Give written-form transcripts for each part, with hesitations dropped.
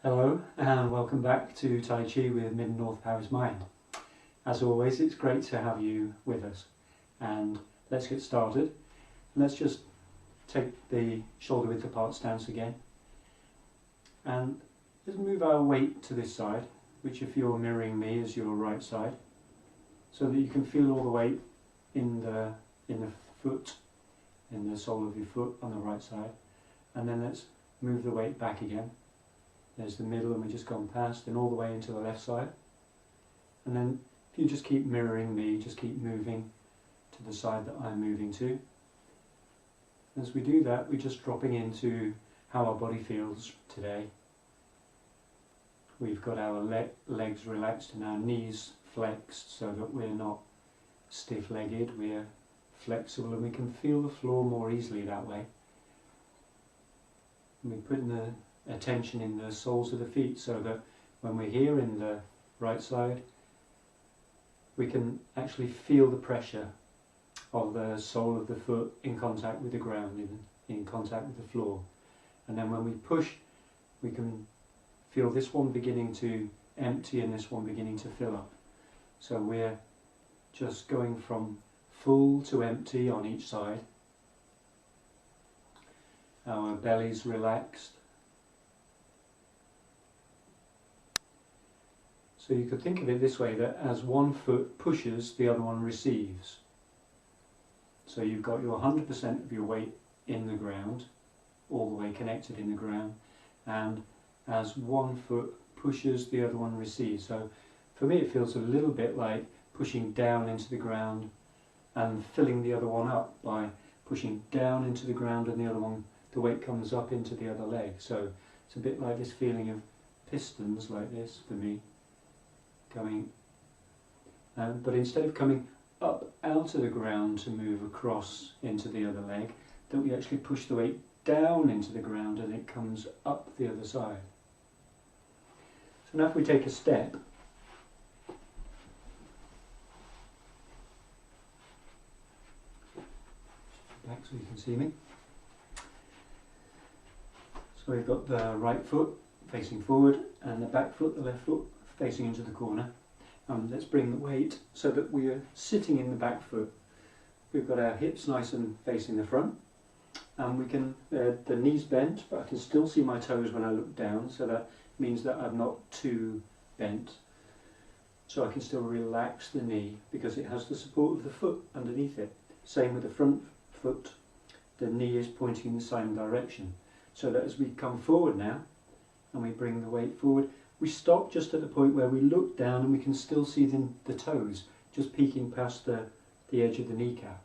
Hello and welcome back to Tai Chi with Mid and North Paris Mind. As always, it's great to have you with us, and let's get started. Let's just take the shoulder width apart stance again, and let's move our weight to this side, which if you're mirroring me is your right side, so that you can feel all the weight in the foot, in the sole of your foot on the right side. And then let's move the weight back again. There's the middle, and we've just gone past and all the way into the left side. And then if you just keep mirroring me, just keep moving to the side that I'm moving to. As we do that, we're just dropping into how our body feels today. We've got our legs relaxed and our knees flexed so that we're not stiff-legged, we're flexible, and we can feel the floor more easily that way. And we're putting the attention in the soles of the feet so that when we're here in the right side, we can actually feel the pressure of the sole of the foot in contact with the ground, in contact with the floor. And then when we push, we can feel this one beginning to empty and this one beginning to fill up. So we're just going from full to empty on each side. Our belly's relaxed. So you could think of it this way, that as one foot pushes, the other one receives. So you've got your 100% of your weight in the ground, all the way connected in the ground, and as one foot pushes, the other one receives. So for me it feels a little bit like pushing down into the ground and filling the other one up by pushing down into the ground, and the other one, the weight comes up into the other leg. So it's a bit like this feeling of pistons like this for me. Going, but instead of coming up out of the ground to move across into the other leg, that we actually push the weight down into the ground and it comes up the other side. So now if we take a step, back so you can see me. So we've got the right foot facing forward and the back foot, the left foot, facing into the corner. Let's bring the weight so that we are sitting in the back foot. We've got our hips nice and facing the front, and we can the knees bent, but I can still see my toes when I look down, so that means that I'm not too bent. So I can still relax the knee because it has the support of the foot underneath it. Same with the front foot, the knee is pointing in the same direction, so that as we come forward now and we bring the weight forward, we stop just at the point where we look down and we can still see the toes just peeking past the edge of the kneecap.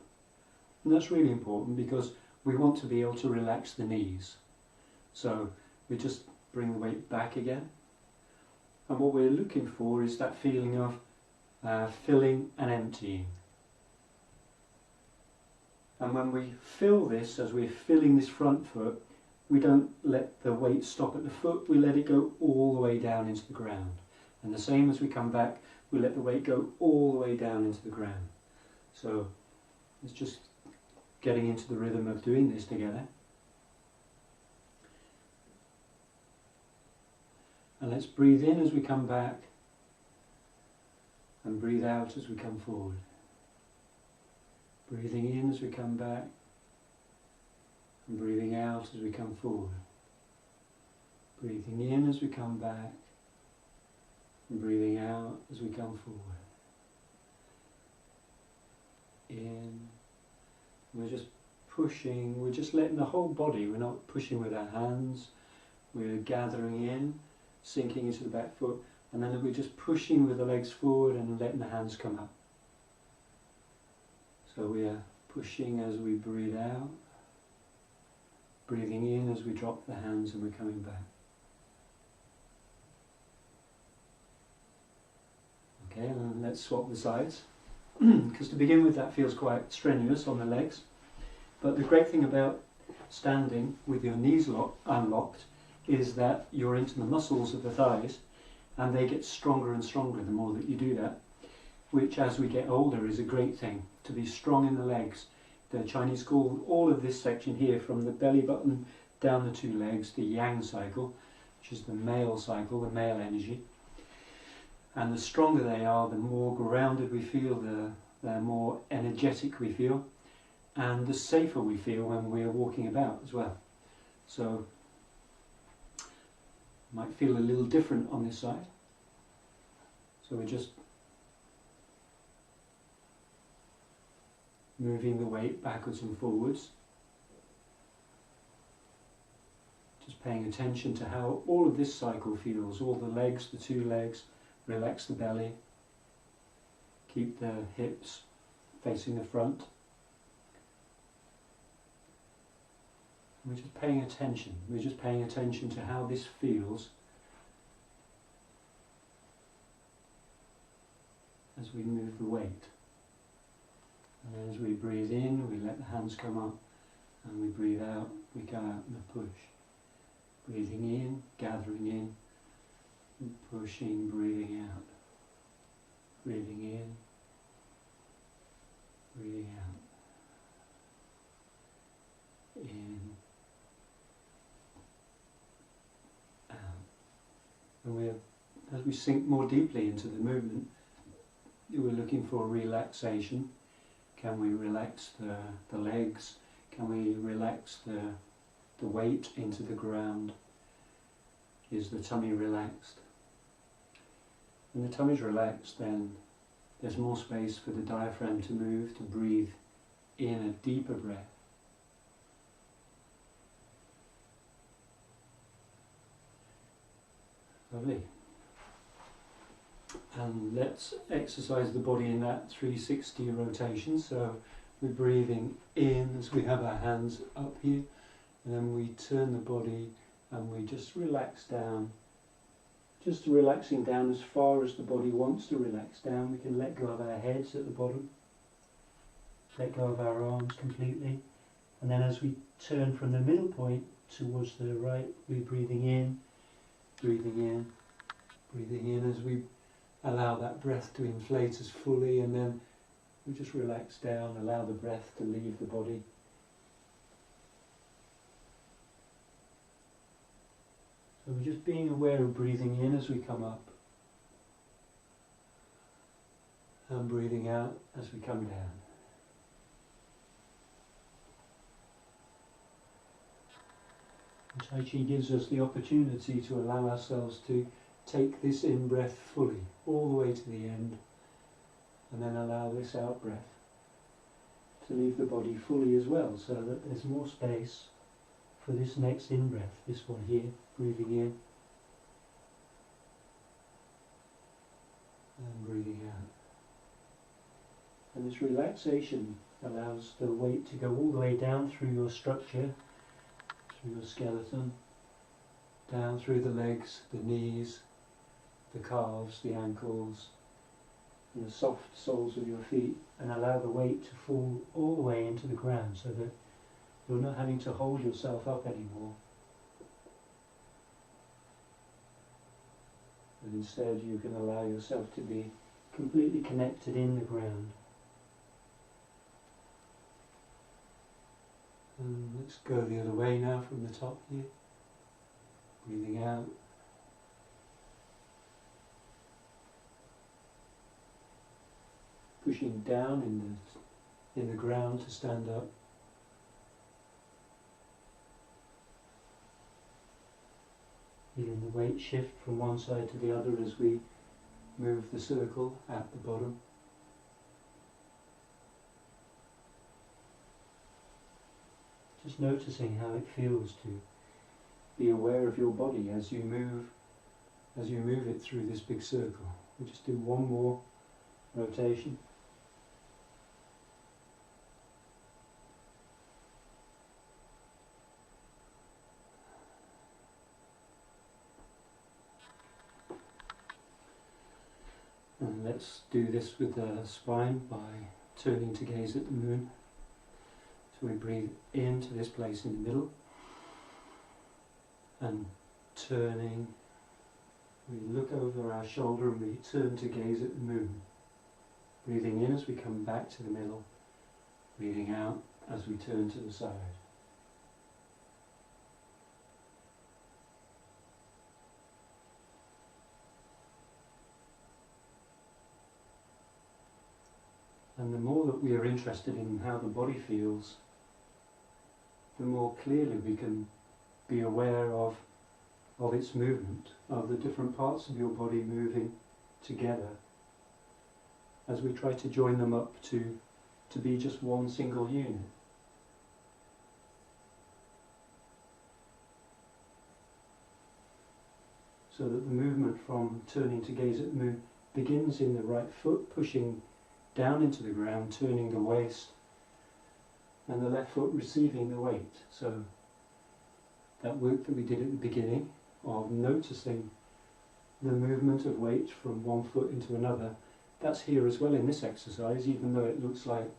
And that's really important because we want to be able to relax the knees. So we just bring the weight back again. And what we're looking for is that feeling of filling and emptying. And when we fill this, as we're filling this front foot, we don't let the weight stop at the foot, we let it go all the way down into the ground. And the same as we come back, we let the weight go all the way down into the ground. So it's just getting into the rhythm of doing this together. And let's breathe in as we come back and breathe out as we come forward. Breathing in as we come back and breathing out as we come forward. Breathing in as we come back and breathing out as we come forward. In. We're just pushing, we're just letting the whole body, we're not pushing with our hands, we're gathering in, sinking into the back foot, and then we're just pushing with the legs forward and letting the hands come up. So we are pushing as we breathe out, breathing in as we drop the hands and we're coming back. Okay, and let's swap the sides. Because to begin with that feels quite strenuous on the legs. But the great thing about standing with your knees unlocked is that you're into the muscles of the thighs, and they get stronger and stronger the more that you do that, which as we get older is a great thing, to be strong in the legs. The Chinese call all of this section here, from the belly button down the two legs, the yang cycle, which is the male cycle, the male energy. And the stronger they are, the more grounded we feel, the more energetic we feel, and the safer we feel when we're walking about as well. So, might feel a little different on this side. So we're just moving the weight backwards and forwards. Just paying attention to how all of this cycle feels, all the legs, the two legs, relax the belly, keep the hips facing the front. We're just paying attention to how this feels as we move the weight. And as we breathe in, we let the hands come up, and we breathe out, we go out in a push. Breathing in, gathering in, and pushing, breathing out. Breathing in, breathing out. In, out. And as we sink more deeply into the movement, we're looking for relaxation. Can we relax the legs? Can we relax the weight into the ground? Is the tummy relaxed? When the tummy's relaxed, then there's more space for the diaphragm to move, to breathe in a deeper breath. Lovely. And let's exercise the body in that 360 rotation. So we're breathing in as we have our hands up here, and then we turn the body and we just relax down. Just relaxing down as far as the body wants to relax down. We can let go of our heads at the bottom, let go of our arms completely, and then as we turn from the middle point towards the right, we're breathing in, breathing in, breathing in as we allow that breath to inflate us fully, and then we just relax down, allow the breath to leave the body. So we're just being aware of breathing in as we come up, and breathing out as we come down. Tai Chi gives us the opportunity to allow ourselves to take this in-breath fully, all the way to the end, and then allow this out-breath to leave the body fully as well, so that there's more space for this next in-breath, this one here, breathing in and breathing out. And this relaxation allows the weight to go all the way down through your structure, through your skeleton, down through the legs, the knees, the calves, the ankles, and the soft soles of your feet, and allow the weight to fall all the way into the ground so that you're not having to hold yourself up anymore. And instead you can allow yourself to be completely connected in the ground. And let's go the other way now from the top here. Breathing out. Pushing down in the ground to stand up. Feeling the weight shift from one side to the other as we move the circle at the bottom. Just noticing how it feels to be aware of your body as you move it through this big circle. We just do one more rotation. And let's do this with the spine by turning to gaze at the moon. So we breathe into this place in the middle, and turning, we look over our shoulder and we turn to gaze at the moon. Breathing in as we come back to the middle, breathing out as we turn to the side. And the more that we are interested in how the body feels, the more clearly we can be aware of its movement, of the different parts of your body moving together, as we try to join them up to be just one single unit. So that the movement from turning to gaze at the moon begins in the right foot, pushing down into the ground, turning the waist, and the left foot receiving the weight. So that work that we did at the beginning of noticing the movement of weight from one foot into another, that's here as well in this exercise, even though it looks like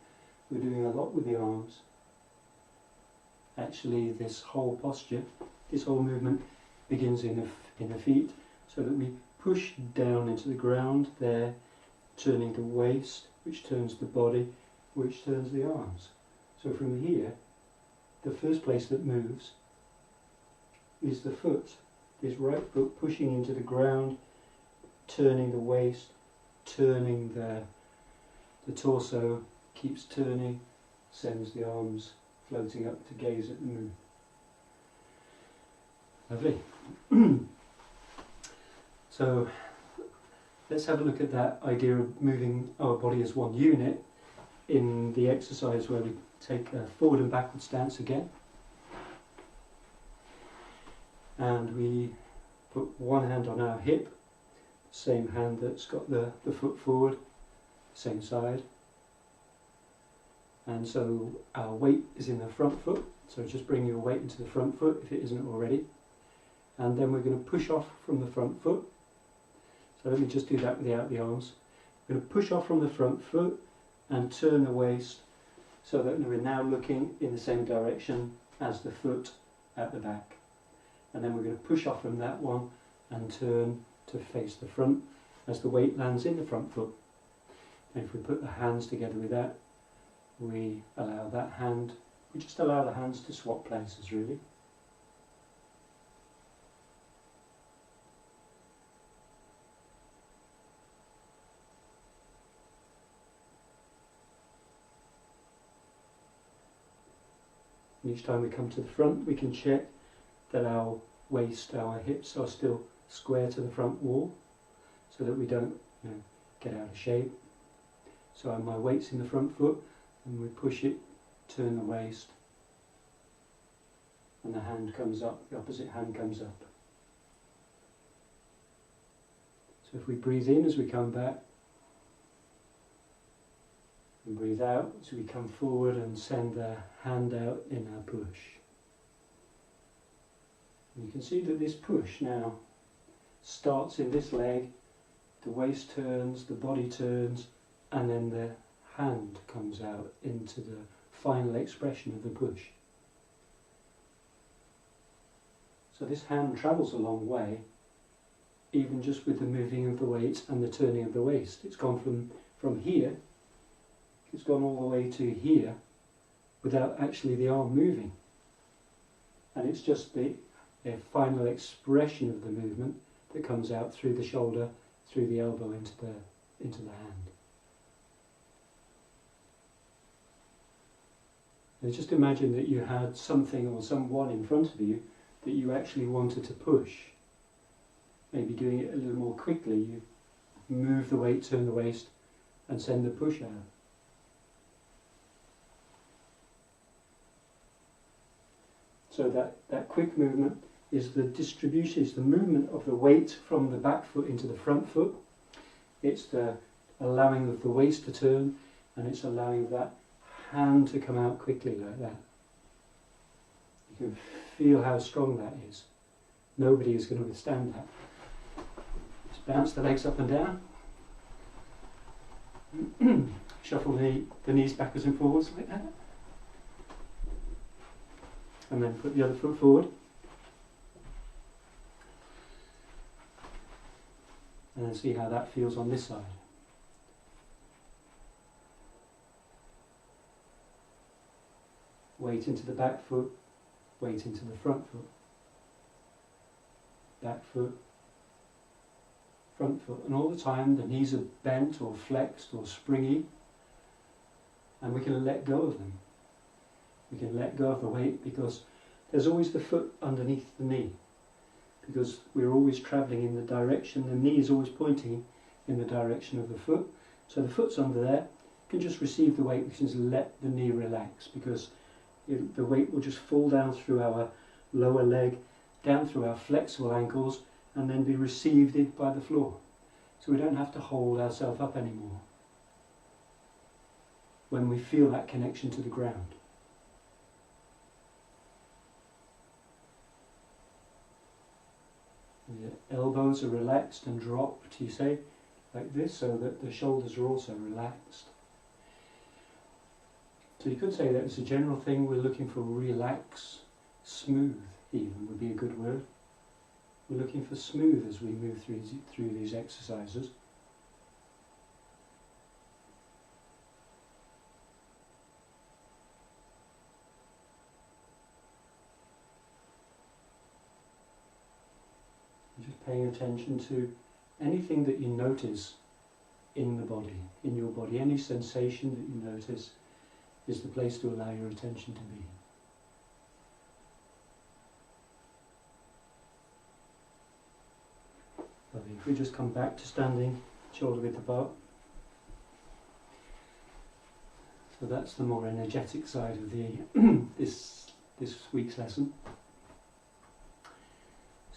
we're doing a lot with the arms. Actually, this whole posture, this whole movement begins in the feet, so that we push down into the ground there, turning the waist, which turns the body, which turns the arms. So from here, the first place that moves is the foot, this right foot pushing into the ground, turning the waist, turning the torso, keeps turning, sends the arms floating up to gaze at the moon. Lovely. So let's have a look at that idea of moving our body as one unit in the exercise where we take a forward and backward stance again. And we put one hand on our hip, same hand that's got the foot forward, same side. And so our weight is in the front foot, so just bring your weight into the front foot if it isn't already. And then we're going to push off from the front foot. So let me just do that without the arms. We're going to push off from the front foot and turn the waist so that we're now looking in the same direction as the foot at the back. And then we're going to push off from that one and turn to face the front as the weight lands in the front foot. And if we put the hands together with that, we just allow the hands to swap places really. And each time we come to the front, we can check that our waist, our hips are still square to the front wall, so that we don't get out of shape. So my weight's in the front foot, and we push it, turn the waist, and the hand comes up, the opposite hand comes up. So if we breathe in as we come back, and breathe out as we come forward and send the hand out in our push. And you can see that this push now starts in this leg, the waist turns, the body turns, and then the hand comes out into the final expression of the push. So this hand travels a long way, even just with the moving of the weight and the turning of the waist. It's gone from here, it's gone all the way to here without actually the arm moving. And it's just the final expression of the movement that comes out through the shoulder, through the elbow into the hand. And just imagine that you had something or someone in front of you that you actually wanted to push. Maybe doing it a little more quickly, you move the weight, turn the waist, and send the push out. So that quick movement is the distribution, is the movement of the weight from the back foot into the front foot. It's the allowing of the waist to turn, and it's allowing that hand to come out quickly like that. You can feel how strong that is. Nobody is going to withstand that. Just bounce the legs up and down. Shuffle the knees backwards and forwards like that. And then put the other foot forward. And then see how that feels on this side. Weight into the back foot, weight into the front foot. Back foot, front foot. And all the time the knees are bent or flexed or springy. and we can let go of them. We can let go of the weight because there's always the foot underneath the knee, because we're always travelling in the direction, the knee is always pointing in the direction of the foot. So the foot's under there, you can just receive the weight, we can just let the knee relax, because the weight will just fall down through our lower leg, down through our flexible ankles, and then be received in by the floor. So we don't have to hold ourselves up anymore when we feel that connection to the ground. The elbows are relaxed and dropped, you say, like this, so that the shoulders are also relaxed. So you could say that it's a general thing, we're looking for relax, smooth even would be a good word. We're looking for smooth as we move through these exercises. Just paying attention to anything that you notice in the body, in your body, any sensation that you notice is the place to allow your attention to be. Lovely. If we just come back to standing shoulder width apart. So that's the more energetic side of the this week's lesson.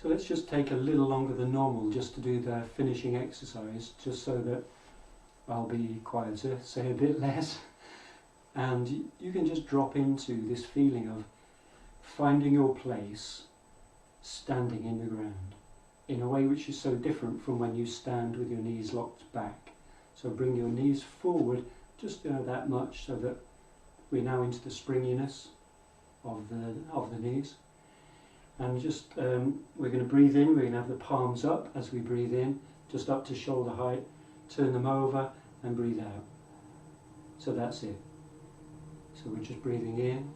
So let's just take a little longer than normal just to do the finishing exercise, just so that I'll be quieter, say a bit less, and you can just drop into this feeling of finding your place standing in the ground in a way which is so different from when you stand with your knees locked back. So bring your knees forward just that much, so that we're now into the springiness of the knees. And just we're going to breathe in, we're going to have the palms up as we breathe in, just up to shoulder height, turn them over and breathe out. So that's it. So we're just breathing in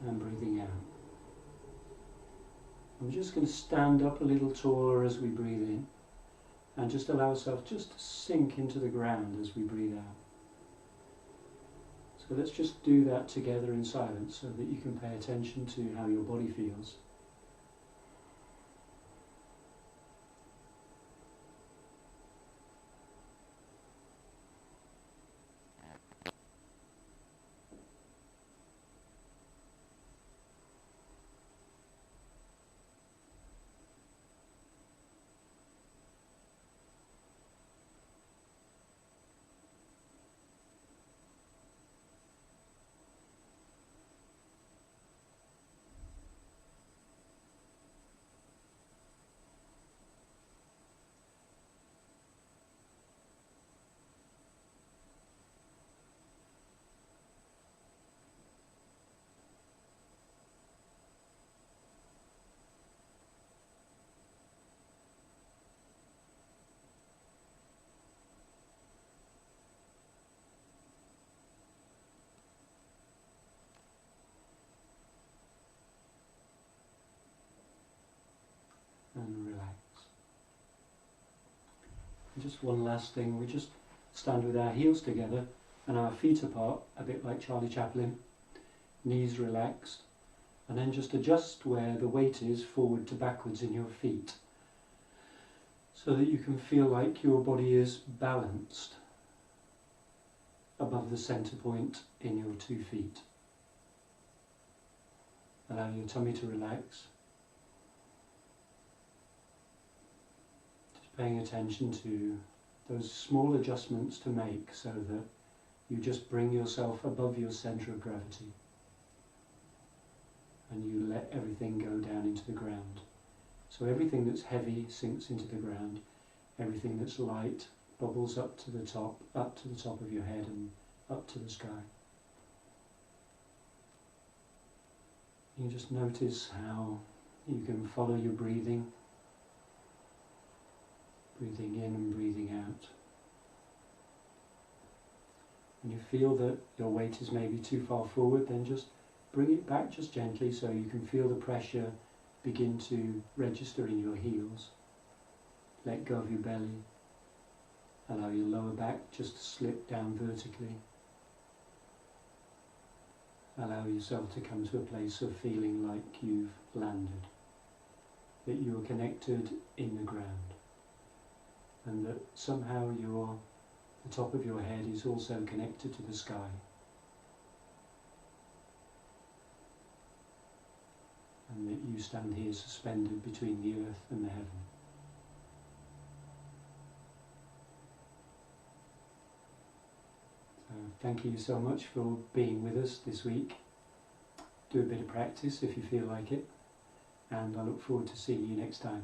and breathing out. I'm just going to stand up a little taller as we breathe in, and just allow ourselves just to sink into the ground as we breathe out. So let's just do that together in silence so that you can pay attention to how your body feels. And relax. And just one last thing, we just stand with our heels together and our feet apart, a bit like Charlie Chaplin, knees relaxed, and then just adjust where the weight is forward to backwards in your feet, so that you can feel like your body is balanced above the centre point in your 2 feet. Allow your tummy to relax. Paying attention to those small adjustments to make so that you just bring yourself above your centre of gravity and you let everything go down into the ground. So everything that's heavy sinks into the ground, everything that's light bubbles up to the top of your head and up to the sky. You just notice how you can follow your breathing. Breathing in and breathing out. When you feel that your weight is maybe too far forward, then just bring it back just gently so you can feel the pressure begin to register in your heels. Let go of your belly. Allow your lower back just to slip down vertically. Allow yourself to come to a place of feeling like you've landed, that you are connected in the ground, and that somehow the top of your head is also connected to the sky. And that you stand here suspended between the earth and the heaven. So thank you so much for being with us this week. Do a bit of practice if you feel like it, and I look forward to seeing you next time.